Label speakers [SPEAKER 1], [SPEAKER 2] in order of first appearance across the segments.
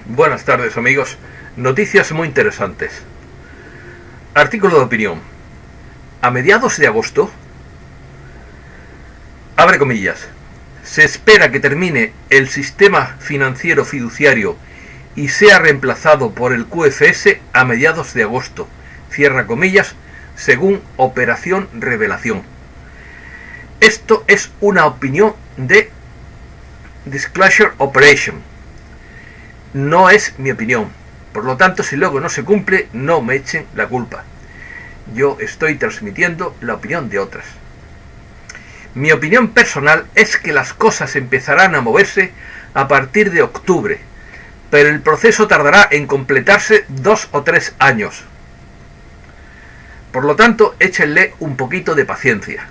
[SPEAKER 1] Buenas tardes, amigos. Noticias muy interesantes. Artículo de opinión. A mediados de agosto, abre comillas, se espera que termine el sistema financiero fiduciario y sea reemplazado por el QFS a mediados de agosto, cierra comillas, según Operación Revelación. Esto es una opinión de Disclosure Operation. No es mi opinión. Por lo tanto, si luego no se cumple, no me echen la culpa. Yo estoy transmitiendo la opinión de otras. Mi opinión personal es que las cosas empezarán a moverse a partir de octubre, pero el proceso tardará en completarse 2 o 3 años. Por lo tanto, échenle un poquito de paciencia,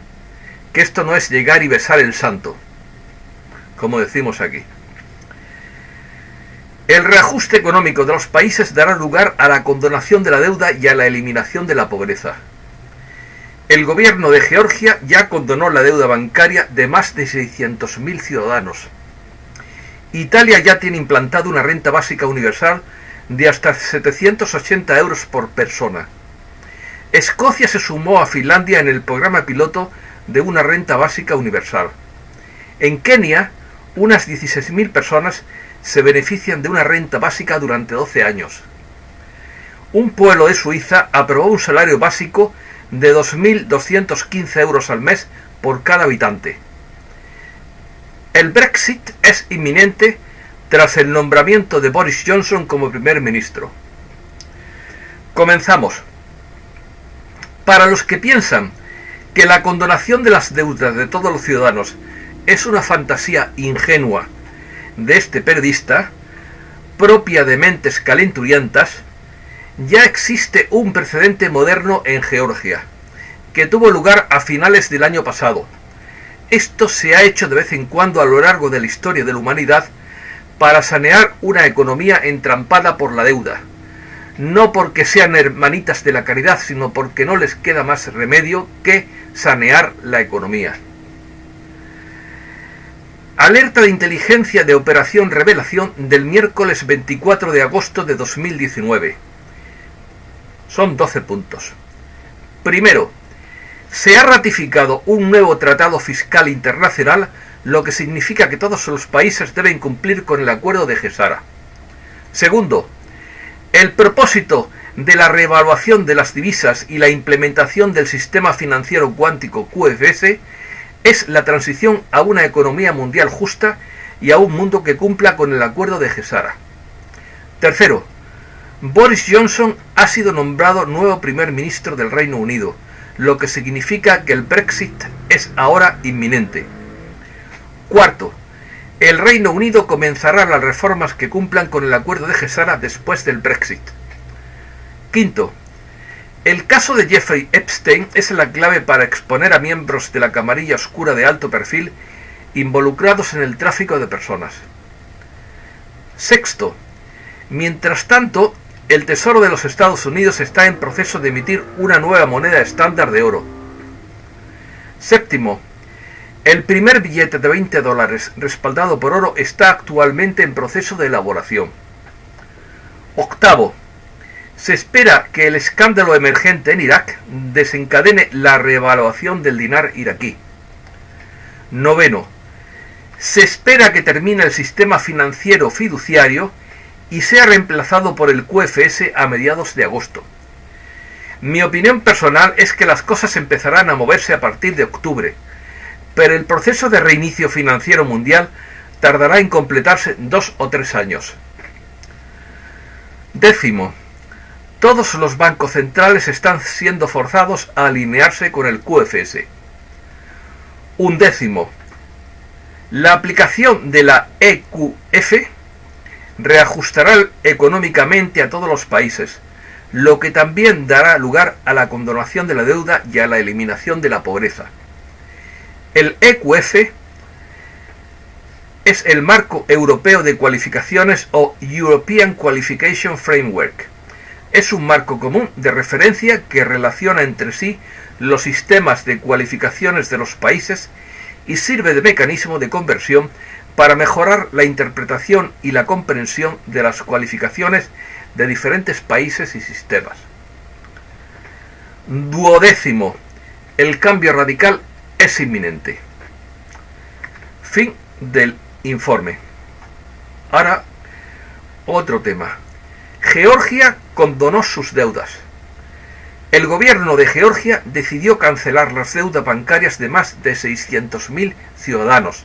[SPEAKER 1] que esto no es llegar y besar el santo, como decimos aquí. El reajuste económico de los países dará lugar a la condonación de la deuda y a la eliminación de la pobreza. El gobierno de Georgia ya condonó la deuda bancaria de más de 600.000 ciudadanos. Italia ya tiene implantado una renta básica universal de hasta 780 euros por persona. Escocia se sumó a Finlandia en el programa piloto de una renta básica universal. En Kenia, unas 16.000 personas se benefician de una renta básica durante 12 años. Un pueblo de Suiza aprobó un salario básico de 2.215 euros al mes por cada habitante. El Brexit es inminente tras el nombramiento de Boris Johnson como primer ministro. Comenzamos. Para los que piensan que la condonación de las deudas de todos los ciudadanos es una fantasía ingenua de este periodista, propia de mentes calenturientas, ya existe un precedente moderno en Georgia, que tuvo lugar a finales del año pasado. Esto se ha hecho de vez en cuando a lo largo de la historia de la humanidad para sanear una economía entrampada por la deuda, no porque sean hermanitas de la caridad, sino porque no les queda más remedio que sanear la economía. Alerta de inteligencia de Operación Revelación del miércoles 24 de agosto de 2019. Son 12 puntos. Primero, se ha ratificado un nuevo tratado fiscal internacional, lo que significa que todos los países deben cumplir con el acuerdo de Gesara. Segundo, el propósito de la reevaluación de las divisas y la implementación del sistema financiero cuántico QFS es la transición a una economía mundial justa y a un mundo que cumpla con el acuerdo de Gesara. Tercero, Boris Johnson ha sido nombrado nuevo primer ministro del Reino Unido, lo que significa que el Brexit es ahora inminente. Cuarto, el Reino Unido comenzará las reformas que cumplan con el acuerdo de Gesara después del Brexit. Quinto, el caso de Jeffrey Epstein es la clave para exponer a miembros de la camarilla oscura de alto perfil involucrados en el tráfico de personas. Sexto, mientras tanto, el Tesoro de los Estados Unidos está en proceso de emitir una nueva moneda estándar de oro. Séptimo, el primer billete de $20 respaldado por oro está actualmente en proceso de elaboración. Octavo, se espera que el escándalo emergente en Irak desencadene la reevaluación del dinar iraquí. Noveno, se espera que termine el sistema financiero fiduciario y sea reemplazado por el QFS a mediados de agosto. Mi opinión personal es que las cosas empezarán a moverse a partir de octubre, pero el proceso de reinicio financiero mundial tardará en completarse 2 o 3 años. Décimo, todos los bancos centrales están siendo forzados a alinearse con el QFS. Undécimo, la aplicación de la EQF reajustará económicamente a todos los países, lo que también dará lugar a la condonación de la deuda y a la eliminación de la pobreza. El EQF es el Marco Europeo de Cualificaciones o European Qualification Framework. Es un marco común de referencia que relaciona entre sí los sistemas de cualificaciones de los países y sirve de mecanismo de conversión para mejorar la interpretación y la comprensión de las cualificaciones de diferentes países y sistemas. 12. El cambio radical es inminente. Fin del informe. Ahora, otro tema. Georgia condonó sus deudas. El gobierno de Georgia decidió cancelar las deudas bancarias de más de 600.000 ciudadanos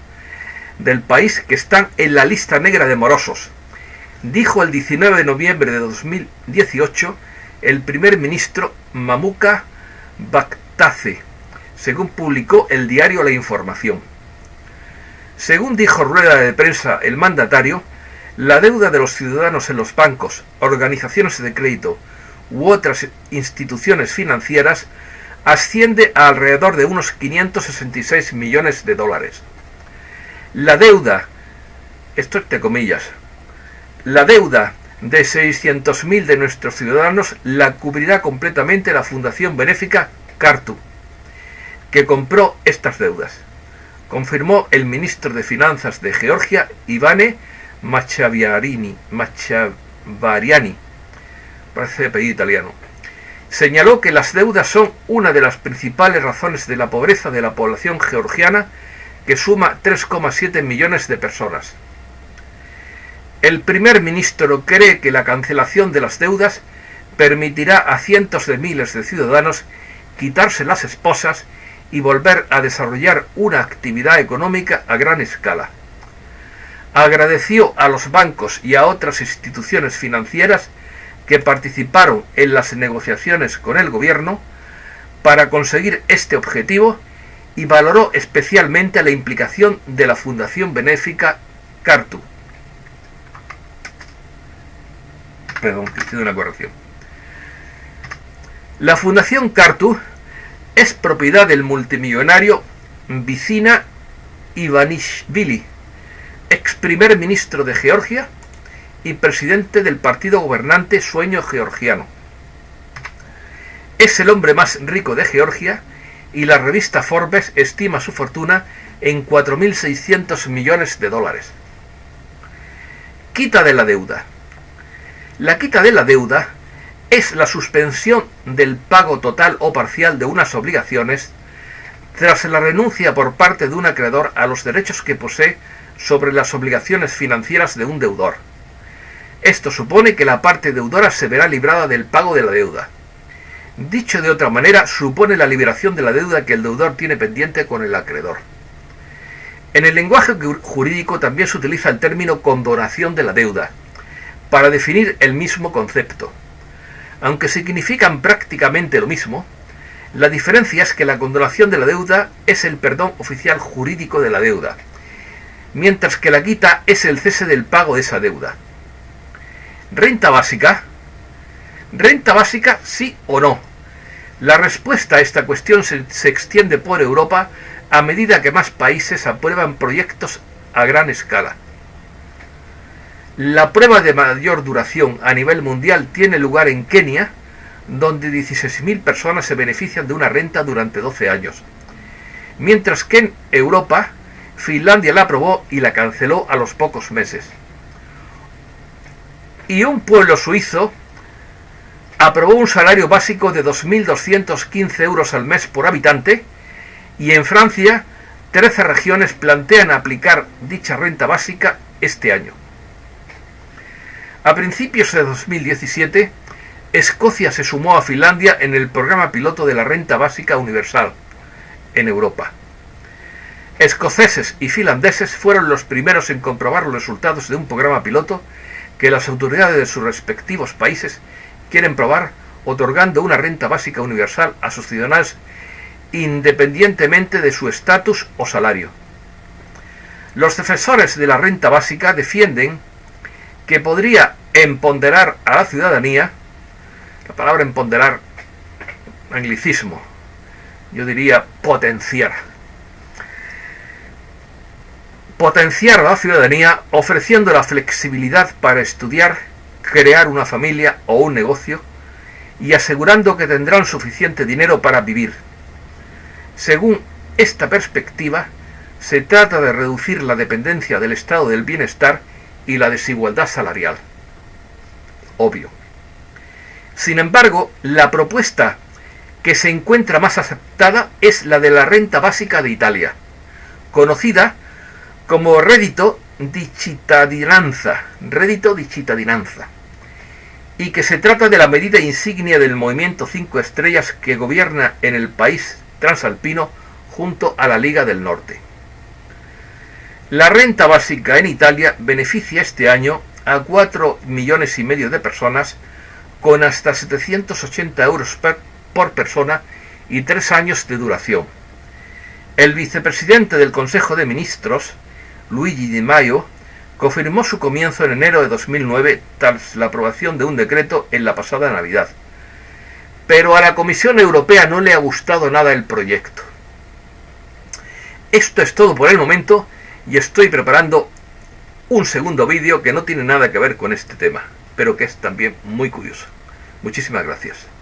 [SPEAKER 1] del país que están en la lista negra de morosos, dijo el 19 de noviembre de 2018 el primer ministro Mamuka Baghtazi, según publicó el diario La Información. Según dijo rueda de prensa el mandatario, la deuda de los ciudadanos en los bancos, organizaciones de crédito u otras instituciones financieras asciende a alrededor de unos 566 millones de dólares. La deuda, esto entre comillas, la deuda de 600.000 de nuestros ciudadanos la cubrirá completamente la fundación benéfica Cartu, que compró estas deudas, confirmó el ministro de Finanzas de Georgia, Ivane Machavariani, parece apellido italiano. Señaló que las deudas son una de las principales razones de la pobreza de la población georgiana, que suma 3,7 millones de personas. El primer ministro cree que la cancelación de las deudas permitirá a cientos de miles de ciudadanos quitarse las esposas y volver a desarrollar una actividad económica a gran escala. Agradeció a los bancos y a otras instituciones financieras que participaron en las negociaciones con el gobierno para conseguir este objetivo y valoró especialmente la implicación de la fundación benéfica Cartu. Perdón, que hice una corrección. La fundación Cartu es propiedad del multimillonario Vicina Ivanishvili, ex primer ministro de Georgia y presidente del partido gobernante Sueño Georgiano. Es el hombre más rico de Georgia y la revista Forbes estima su fortuna en 4.600 millones de dólares. Quita de la deuda. La quita de la deuda es la suspensión del pago total o parcial de unas obligaciones tras la renuncia por parte de un acreedor a los derechos que posee sobre las obligaciones financieras de un deudor. Esto supone que la parte deudora se verá librada del pago de la deuda. Dicho de otra manera, supone la liberación de la deuda que el deudor tiene pendiente con el acreedor. En el lenguaje jurídico también se utiliza el término condonación de la deuda, para definir el mismo concepto. Aunque significan prácticamente lo mismo, la diferencia es que la condonación de la deuda es el perdón oficial jurídico de la deuda, mientras que la quita es el cese del pago de esa deuda. ¿Renta básica? ¿Renta básica sí o no? La respuesta a esta cuestión se extiende por Europa a medida que más países aprueban proyectos a gran escala. La prueba de mayor duración a nivel mundial tiene lugar en Kenia, donde 16.000 personas se benefician de una renta durante 12 años, mientras que en Europa, Finlandia la aprobó y la canceló a los pocos meses. Y un pueblo suizo aprobó un salario básico de 2.215 euros al mes por habitante, y en Francia 13 regiones plantean aplicar dicha renta básica este año. A principios de 2017, Escocia se sumó a Finlandia en el programa piloto de la renta básica universal en Europa. Escoceses y finlandeses fueron los primeros en comprobar los resultados de un programa piloto que las autoridades de sus respectivos países quieren probar, otorgando una renta básica universal a sus ciudadanos independientemente de su estatus o salario. Los defensores de la renta básica defienden que podría empoderar a la ciudadanía. La palabra empoderar, anglicismo, yo diría potenciar a la ciudadanía, ofreciendo la flexibilidad para estudiar, crear una familia o un negocio y asegurando que tendrán suficiente dinero para vivir. Según esta perspectiva, Se trata de reducir la dependencia del estado del bienestar y la desigualdad salarial. Obvio. Sin embargo, la propuesta que se encuentra más aceptada es la de la renta básica de Italia, conocida como reddito di cittadinanza, y que se trata de la medida insignia del movimiento 5 estrellas que gobierna en el país transalpino junto a la Liga del Norte. La renta básica en Italia beneficia este año a 4,5 millones de personas con hasta 780 euros por persona y 3 años de duración. El vicepresidente del Consejo de Ministros, Luigi Di Maio, confirmó su comienzo en enero de 2009 tras la aprobación de un decreto en la pasada Navidad. Pero a la Comisión Europea no le ha gustado nada el proyecto. Esto es todo por el momento y estoy preparando un segundo vídeo que no tiene nada que ver con este tema, pero que es también muy curioso. Muchísimas gracias.